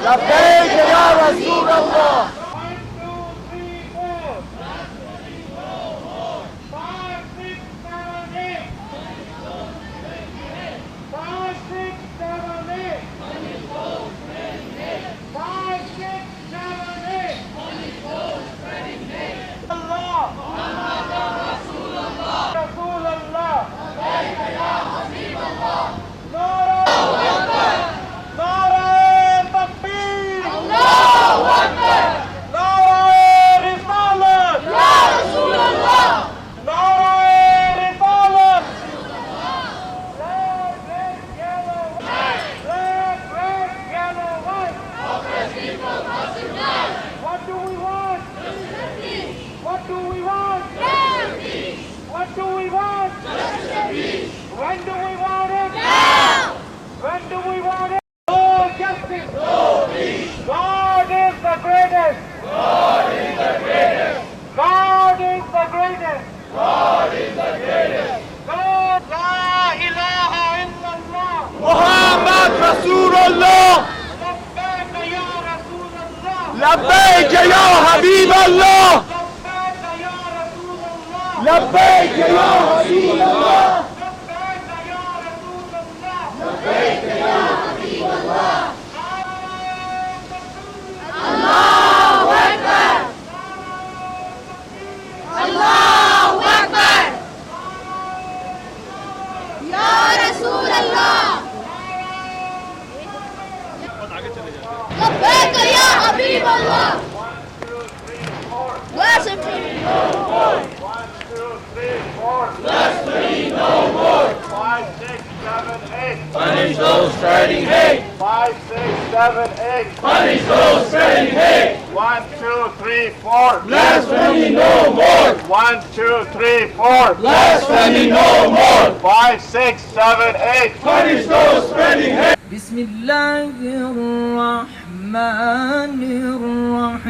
لبيك يا رسول الله. When do we want it? Now! When do we want it? No justice! No peace! God is the greatest! God is the greatest! God is the greatest! God is the greatest! God, La ilaha illallah! Muhammad Rasulullah. لبيك يا رسول الله! لبيك يا حبيب الله. لبيك يا رسول الله! لبيك يا حبيب الله. لبيك يا رسول الله! الله أكبر الله أكبر يا رسول الله لبيك يا حبيب الله Blasphemy no more 1, 2, 3, 4 Blasphemy no more. 5, 6, 7, 8 Punish those spreading hate. 5, 6, 7, 8 Punish those spreading hate. 1, 2, 3, 4 Blasphemy no more. 1, 2, 3, 4 Blasphemy no more. 5, 6, 7, 8 Punish those spreading hate. بسم الله الرحمن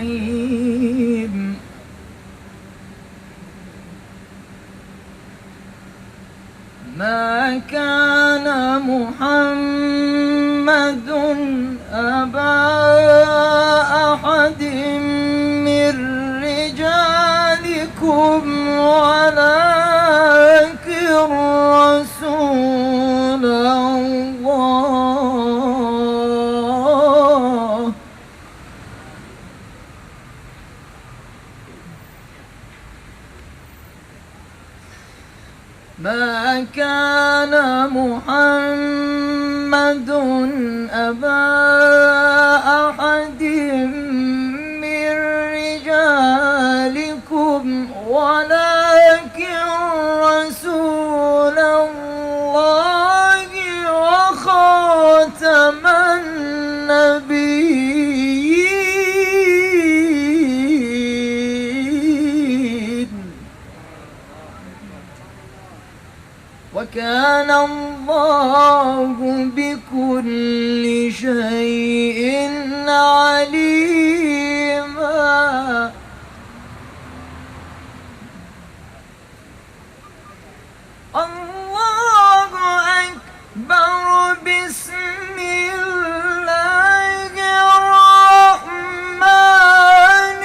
الرحيم ما كان محمد أبا أحد من رجالكم ولكن رسول الله ما كان محمد أبا أحد من رجالكم ولكن رسول الله وخاتم النبيين وكان الله بكل شيء عليما الله أكبر بسم الله الرحمن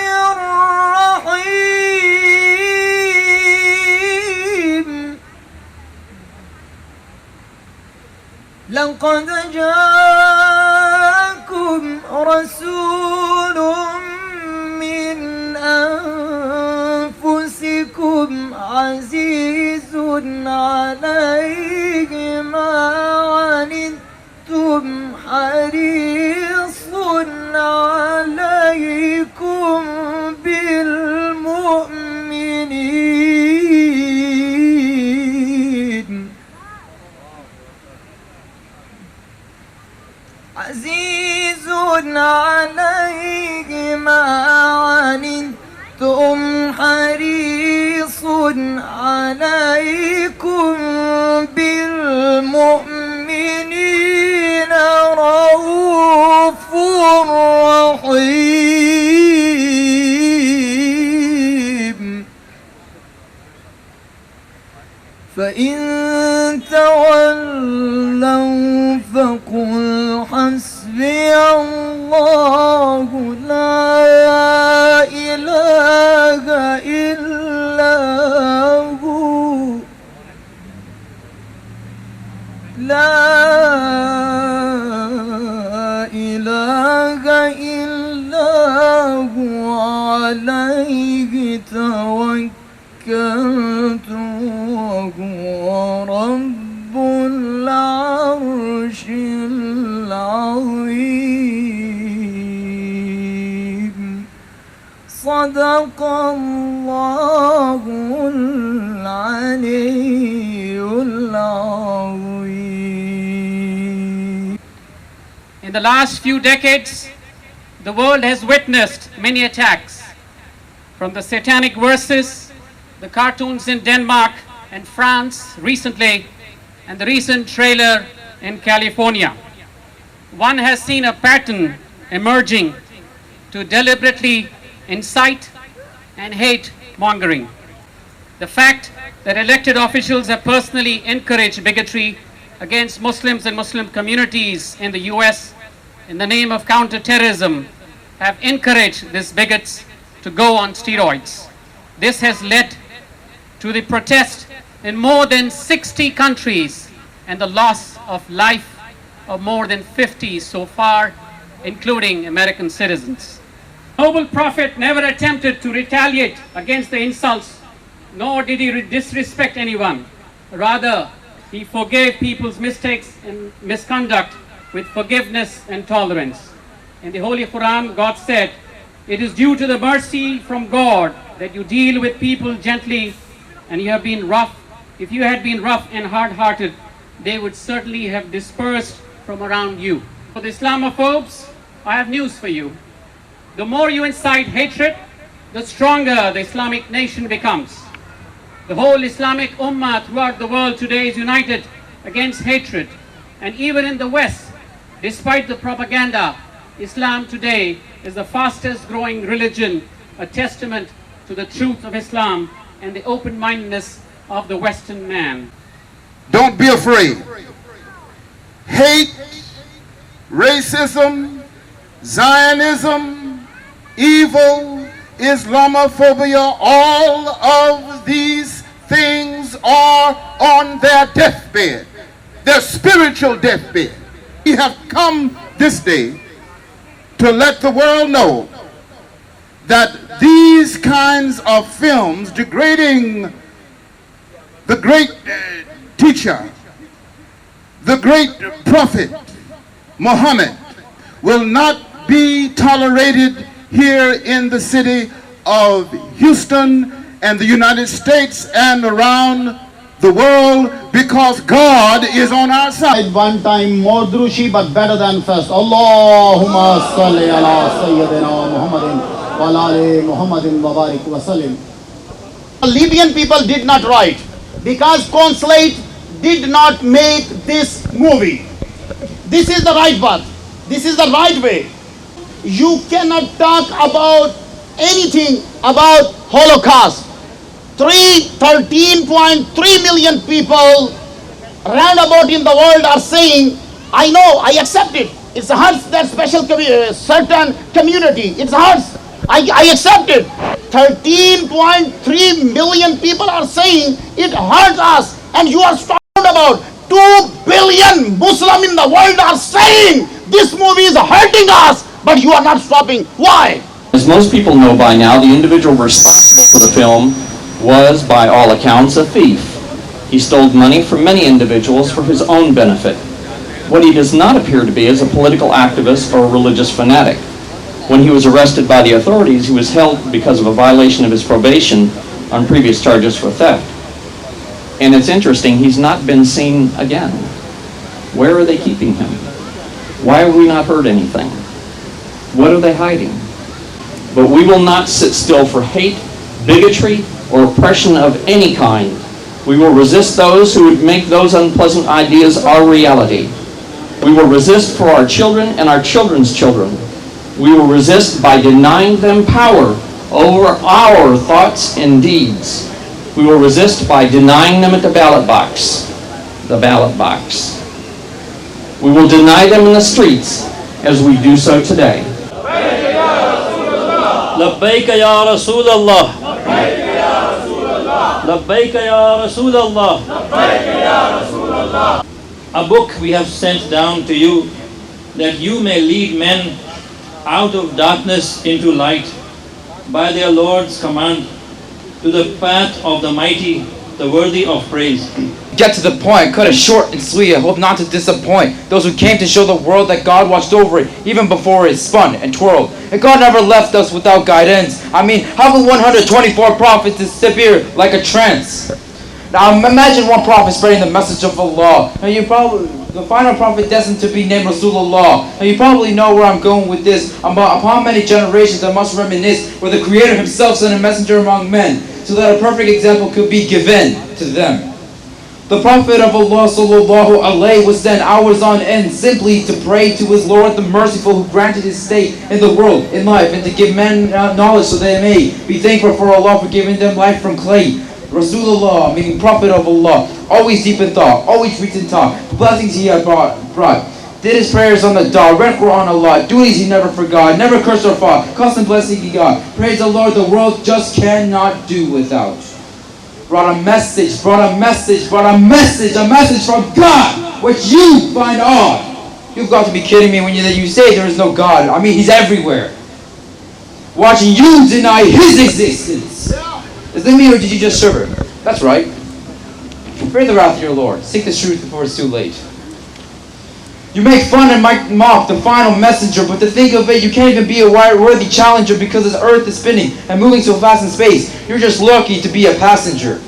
الرحيم لقد جاءكم رسول من أنفسكم عزيز عليه ما عنتم حريص عليكم بالمؤمنين عزيز عليه ما عنتم حريص عليكم بالمؤمنين رؤوف رحيم فإن تولوا فقل حسبي حسبي الله لا إله إلا هو لا إله إلا هو عليه توكلت وهو رب العرش العظيم صدق الله العلي العظيم. In the last few decades, the world has witnessed many attacks, from the satanic verses, the cartoons in Denmark and France recently, and the recent trailer in California. One has seen a pattern emerging to deliberately incite and hate mongering. The fact that elected officials have personally encouraged bigotry against Muslims and Muslim communities in the US in the name of counterterrorism have encouraged these bigots to go on steroids. This has led to the protest in more than 60 countries and the loss of life of more than 50 so far, including American citizens. Noble Prophet never attempted to retaliate against the insults, nor did he disrespect anyone. Rather, he forgave people's mistakes and misconduct with forgiveness and tolerance. In the Holy Quran, God said, "It is due to the mercy from God that you deal with people gently, and you have been rough. If you had been rough and hard-hearted, they would certainly have dispersed from around you." For the Islamophobes, I have news for you. The more you incite hatred, the stronger the Islamic nation becomes. The whole Islamic Ummah throughout the world today is united against hatred. And even in the West, despite the propaganda, Islam today is the fastest growing religion, a testament to the truth of Islam and the open-mindedness of the Western man. Don't be afraid. Hate, racism, Zionism, evil, Islamophobia, all of these things are on their deathbed, their spiritual deathbed. We have come this day to let the world know that these kinds of films degrading the great teacher, the great prophet Muhammad, will not be tolerated here in the city of Houston and the United States and around the world, because God is on our side. One time more drushi, but better than first. Allahumma salli ala Sayyidina Muhammadin wa ala ali Muhammadin wa barik wa sallim. Libyan people did not write because consulate did not make this movie. This is the right path. This is the right way. You cannot talk about anything about Holocaust. 13.3 million people roundabout in the world are saying, I know, I accept it. It hurts that certain community. It hurts. I accept it. 13.3 million people are saying it hurts us. And you are talking about 2 billion Muslims in the world are saying this movie is hurting us, but you are not stopping. Why? As most people know by now, the individual responsible for the film was, by all accounts, a thief. He stole money from many individuals for his own benefit. What he does not appear to be is a political activist or a religious fanatic. When he was arrested by the authorities, he was held because of a violation of his probation on previous charges for theft. And it's interesting, he's not been seen again. Where are they keeping him? Why have we not heard anything? What are they hiding? But we will not sit still for hate, bigotry, or oppression of any kind. We will resist those who would make those unpleasant ideas our reality. We will resist for our children and our children's children. We will resist by denying them power over our thoughts and deeds. We will resist by denying them at the ballot box. The ballot box. We will deny them in the streets as we do so today. لبيك يا رسول الله لبيك يا رسول الله. A book we have sent down to you that you may lead men out of darkness into light by their Lord's command to the path of the mighty, the worthy of praise. Get to the point, cut it short and sweet. I hope not to disappoint those who came to show the world that God watched over it even before it spun and twirled. And God never left us without guidance. I mean, how could 124 prophets disappear like a trance? Now imagine one prophet spreading the message of Allah. Now the final prophet destined to be named Rasulullah. Now you probably know where I'm going with this. Upon many generations I must reminisce where the Creator himself sent a messenger among men, so that a perfect example could be given to them. The Prophet of Allah sallallahu alayhi was sent hours on end simply to pray to his Lord the Merciful, who granted his state in the world, in life, and to give men knowledge so they may be thankful for Allah for giving them life from clay. Rasulullah, meaning Prophet of Allah, always deep in thought, always reached in talk, the blessings he had brought. Did his prayers on the dot, read Quran a lot, duties he never forgot, never cursed or fought, constant blessing he got. Praise the Lord, the world just cannot do without. Brought a message from God, which you find odd. You've got to be kidding me when you say there is no God. I mean, he's everywhere. Watching you deny his existence. Is it me or did you just shiver? That's right. Fear the wrath of your Lord. Seek the truth before it's too late. You make fun and mock the final messenger, but to think of it, you can't even be a worthy challenger because this earth is spinning and moving so fast in space. You're just lucky to be a passenger.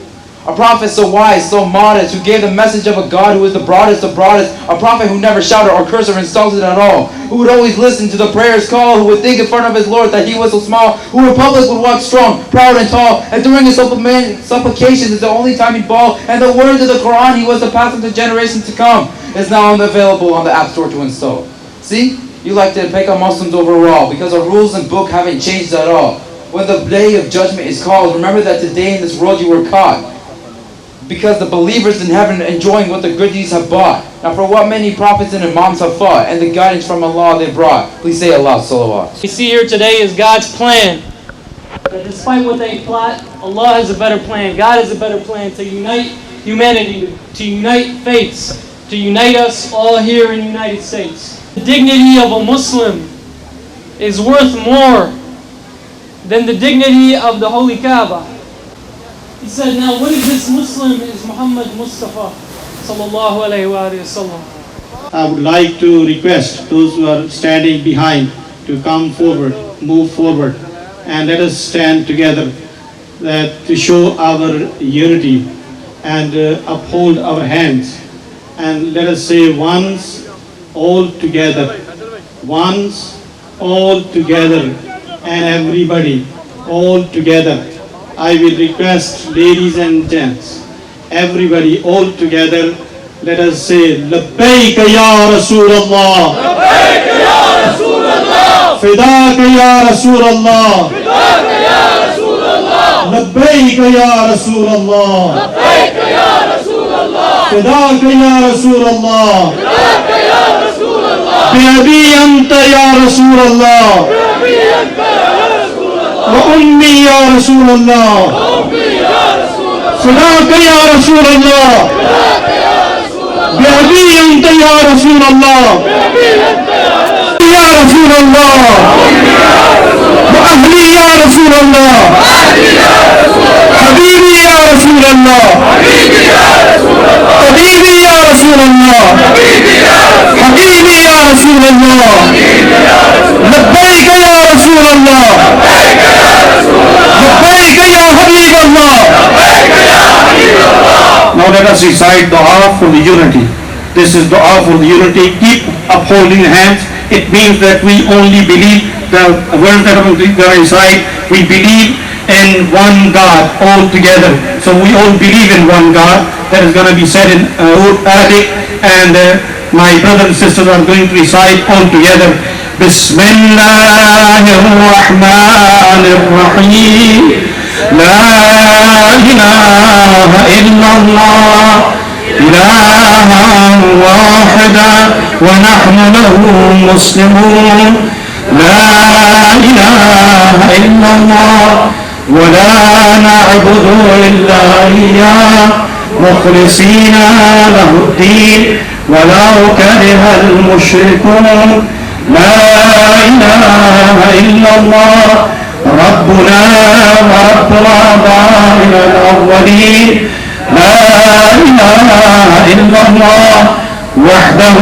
A prophet so wise, so modest, who gave the message of a God who is the broadest of broadest, a prophet who never shouted or cursed or insulted at all, who would always listen to the prayers call, who would think in front of his Lord that he was so small, who in public would walk strong, proud and tall, and during his supplications is the only time he'd fall, and the words of the Quran he was to pass on to generations to come, is now available on the App Store to install. See? You like to pick on Muslims overall because our rules and book haven't changed at all. When the day of judgment is called, remember that today in this world you were caught, because the believers in heaven are enjoying what the good deeds have bought. Now for what many prophets and imams have fought, and the guidance from Allah they brought. Please say Allah salawat. What we see here today is God's plan. That despite what they plot, Allah has a better plan. God has a better plan to unite humanity, to unite faiths, to unite us all here in the United States. The dignity of a Muslim is worth more than the dignity of the Holy Kaaba. He said, now what is this Muslim is Muhammad Mustafa sallallahu alayhi wa sallam. I would like to request those who are standing behind to come forward, move forward, and let us stand together to show our unity and uphold our hands. And let us say once, all together, once, all together, and everybody, all together. I will request ladies and gents, everybody all together, let us say, Labbaika ya Rasulallah, Labbaika ya Rasulallah, Fidaka ya Rasulallah, Fidaka ya Rasulallah, Labbaika ya Rasulallah, Labbaika ya Rasulallah, Fidaka ya Rasulallah, Fidaka ya Rasulallah, Bi'abi anta ya Rasulallah, Bi'abi anta ya وأمي يا رسول الله فداك يا رسول الله بأبي أنت يا رسول الله يا رسول الله وأهلي يا رسول الله حبيبي يا رسول الله حبيبي يا رسول الله حبيبي يا رسول الله لبيك يا رسول الله لبيك يا حبيب الله. Now let us recite dua for the unity. This is dua for the unity. Keep upholding hands. It means that we only believe the words that are going to recite. We believe in one God all together. So we all believe in one God. That is going to be said in Arabic, and my brothers and sisters are going to recite all together. بسم الله الرحمن الرحيم لا إله إلا الله لا إلها واحدا ونحن له مسلمون. لا إله إلا الله ولا نعبد إلا إياه مخلصين له الدين ولو كره المشركون. لا إله إلا الله ربنا ورب آبائنا الأولين. لا إله إلا الله وحده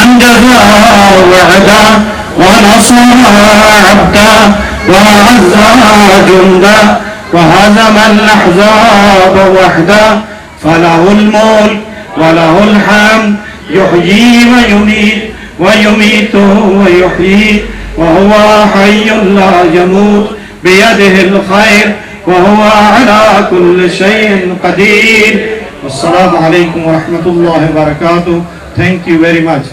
أنجز وعده ونصر عبده وعز جنده وهزم الأحزاب وحده. فله الملك وله الحمد يحيي ويميت ويحيي وهو حي لا يموت بيده الخير وهو على كل شيء قدير. والسلام عليكم ورحمة الله وبركاته. Thank you very much.